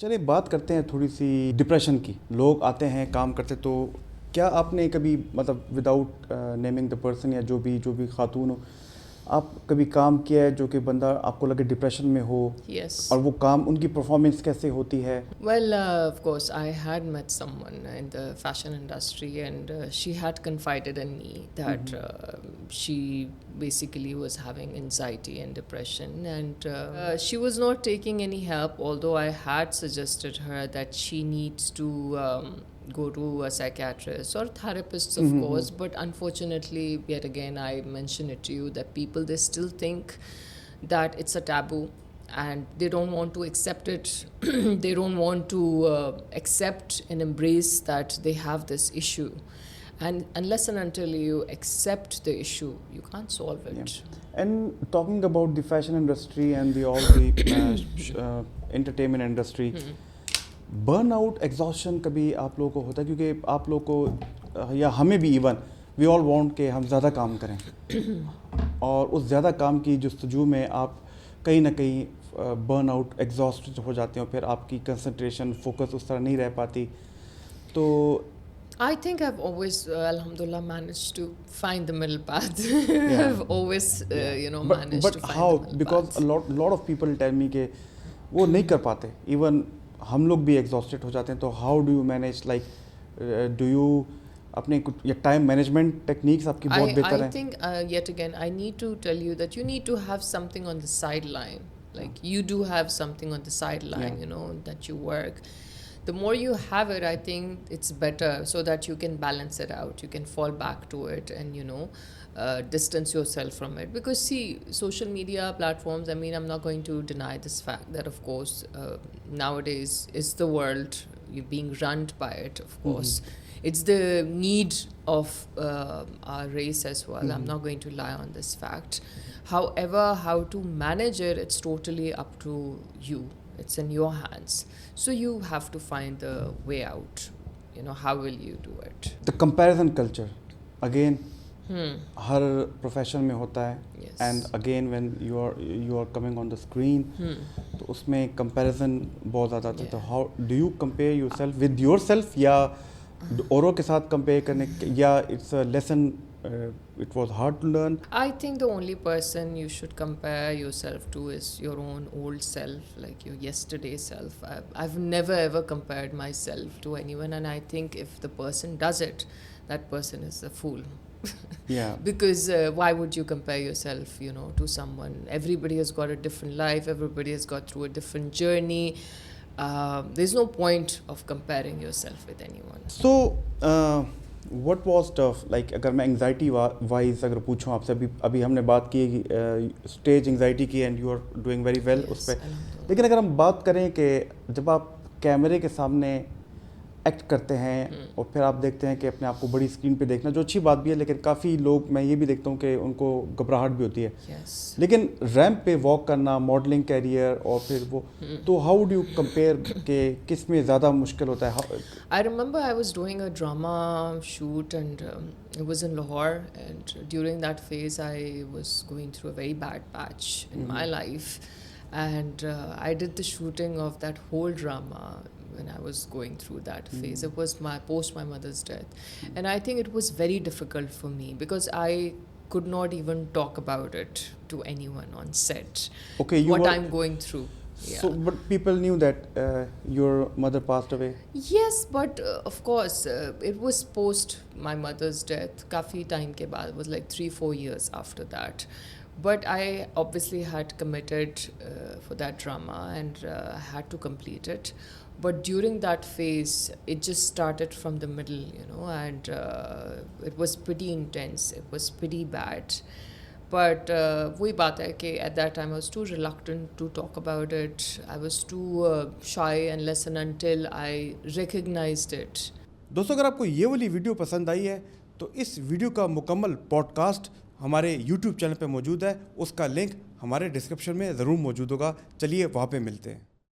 चलिए बात करते हैं थोड़ी सी डिप्रेशन की। लोग आते हैं काम करते, तो क्या आपने कभी मतलब विदाउट नेमिंग द पर्सन या जो भी खातून हो, आप कभी काम किया है जो कि बंदा आपको लगे डिप्रेशन में हो? Yes. और वो काम उनकी परफॉर्मेंस कैसे होती है? Well, of course, I had met someone in the fashion industry, and she had confided in me that she basically was having anxiety and depression, and she was not taking any help. Although I had suggested her that she needs to go to a psychiatrist or therapists, of course. But unfortunately, yet again, I mention it to you that people, they still think that it's a taboo, and they don't want to accept it. They don't want to accept and embrace that they have this issue, and unless and until you accept the issue, you can't solve it. Yeah. And talking about the fashion industry and the all the entertainment industry, burnout exhaustion कभी आप लोगों को होता है? क्योंकि आप लोगों को या हमें भी इवन वी ऑल वांट के हम ज़्यादा काम करें और उस ज़्यादा काम की जस्तजू में आप कहीं ना कहीं बर्नआउट एग्जॉस्ट हो जाते हो, फिर आपकी कंसंट्रेशन फोकस उस तरह नहीं रह पाती। तो I think I've always, alhamdulillah, managed to find the middle path. Yeah. I've always, managed but to find how? the middle Because path. a lot of people tell me कि वो नहीं कर पाते, इवन हम लोग भी एग्जॉस्टेड हो जाते हैं। तो how do you manage, like do you अपने कुछ या टाइम मैनेजमेंट टेक्निक्स आपकी बहुत बेहतर I है? think, yet again, I need to tell you that you need to have something on the sideline. Like, you do have something on the sideline, Yeah. that you work. The more you have it, I think it's better, so that you can balance it out. You can fall back to it and, distance yourself from it. Because, see, social media platforms, I mean, I'm not going to deny this fact that, of course, nowadays is the world being run by it, of course. It's the need of our race as well. I'm not going to lie on this fact. However, how to manage it, it's totally up to you. It's in your hands. So you have to find the way out. How will you do it? The comparison culture again हर profession में होता है, Yes. And again when you are coming on the screen, तो उसमें comparison बहुत ज़्यादा आता है। तो how do you compare yourself with yourself, या औरों के साथ कंपेयर करने, या it's a lesson it was hard to learn? I think the only person you should compare yourself to is your own old self, like your yesterday self. I've never ever compared myself to anyone, and I think if the person does it, that person is a fool. Yeah. Because why would you compare yourself, to someone? Everybody has got a different life. Everybody has got through a different journey. There's no point of comparing yourself with anyone. So what was tough? Like अगर मैं anxiety wise अगर पूछूं आपसे, अभी हमने बात की stage anxiety की, and you are doing very well उस पर। लेकिन अगर हम बात करें कि जब आप कैमरे के सामने एक्ट करते हैं और फिर आप देखते हैं कि अपने आप को बड़ी स्क्रीन पे देखना, जो अच्छी बात भी है, लेकिन काफ़ी लोग, मैं ये भी देखता हूँ कि उनको घबराहट भी होती है। Yes. लेकिन रैंप पे वॉक करना, मॉडलिंग कैरियर और फिर वो, तो हाउ डू यू कंपेयर के किस में ज़्यादा मुश्किल होता है? I remember I was doing a drama shoot, and it was in Lahore, and during that phase I was going through a very bad patch in my life, and I did the shooting of that whole drama when I was going through that phase. It was post my mother's death, and I think it was very difficult for me because I could not even talk about it to anyone on set. Okay, what I'm going through. Yeah. So, but people knew that your mother passed away. Yes, but of course, it was post my mother's death. Kafi time ke baad, it was like 3-4 years after that. But I obviously had committed for that drama, and had to complete it. But during that phase, it just started from the middle, and it was pretty intense. It was pretty bad. But वही बात है कि at that time I was too reluctant to talk about it. I was too shy unless and until I recognized it. दोस्तों, अगर आपको ये वाली video पसंद आई है तो इस वीडियो का मुकम्मल पॉडकास्ट हमारे YouTube चैनल पे मौजूद है। उसका लिंक हमारे डिस्क्रिप्शन में ज़रूर मौजूद होगा। चलिए वहाँ पे मिलते हैं।